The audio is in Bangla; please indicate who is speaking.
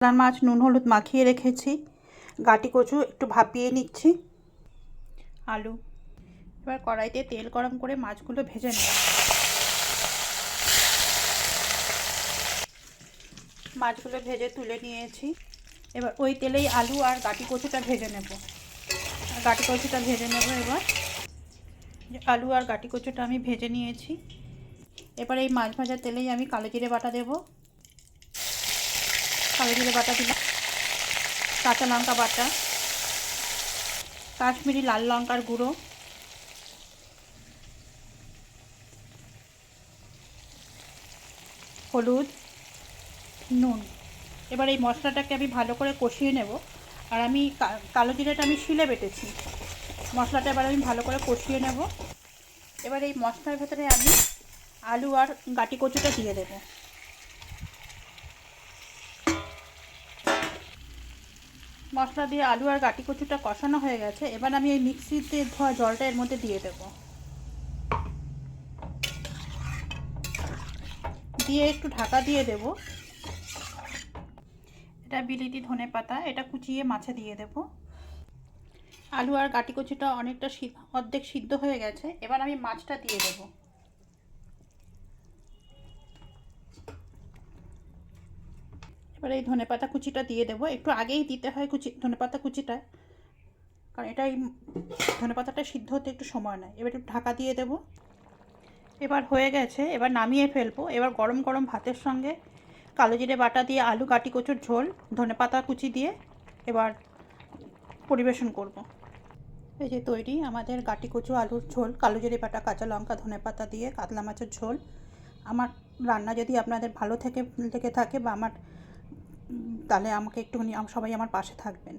Speaker 1: কাতলা মাছ নুন হলুদ মাখিয়ে রেখেছি। গাটি কচু একটু ভাপিয়ে নিচ্ছি। আলু, এবার কড়াইতে তেল গরম করে মাছগুলো ভেজে নেব। মাছগুলো ভেজে তুলে নিয়েছি। এবার ওই তেলেই আলু আর গাটি কচুটা ভেজে নেব। গাটি কচুটা ভেজে নেব। এবার আলু আর গাটি কচুটা আমি ভেজে নিয়েছি। এবার এই মাছ ভাজার তেলেই আমি কালো জিরে বাটা দেব। কালো জিরে বাটা দিলাম, কাঁচা লঙ্কা বাটা, কাশ্মীরি লাল লঙ্কার গুঁড়ো, হলুদ, নুন। এবার এই মশলাটাকে আমি ভালো করে কষিয়ে নেব। আর আমি কালো জিরেটা আমি শিলে বেটেছি। মশলাটা এবার আমি ভালো করে কষিয়ে নেব। এবার এই মশলার ভেতরে আমি আলু আর গাটি কচুটা দিয়ে দেব। মশলা দিয়ে আলু আর গাটি কচুটা কষানো হয়ে গেছে। এবার আমি এই মিক্সিতে ধোয়া জলটা এর মধ্যে দিয়ে দেব। দিয়ে একটু ঢাকা দিয়ে দেব। এটা বিলিতি ধনেপাতা, এটা কুচিয়ে মাছে দিয়ে দেব। আলু আর গাটি কচুটা অনেকটা অর্ধেক সিদ্ধ হয়ে গেছে। এবার আমি মাছটা দিয়ে দেব। এবার এই ধনেপাতা কুচিটা দিয়ে দেব। একটু আগেই দিতে হয় ধনেপাতা কুচিটা, কারণ এটা এই ধনেপাতাটা সিদ্ধ হতে একটু সময় নেয়। এবার একটু ঢাকা দিয়ে দেব। এবার হয়ে গেছে, এবার নামিয়ে ফেলবো। এবার গরম গরম ভাতের সঙ্গে কালো জিরে বাটা দিয়ে আলু গাটি কচুর ঝোল ধনেপাতা কুচি দিয়ে এবার পরিবেশন করব। এই যে তৈরি আমাদের গাটি কচু আলুর ঝোল, কালো জিরে বাটা, কাঁচা লঙ্কা, ধনেপাতা দিয়ে কাতলা মাছের ঝোল। আমার রান্না যদি আপনাদের ভালো লেগে থাকে বা তাহলে আমাকে একটুখানি সবাই আমার পাশে থাকবেন।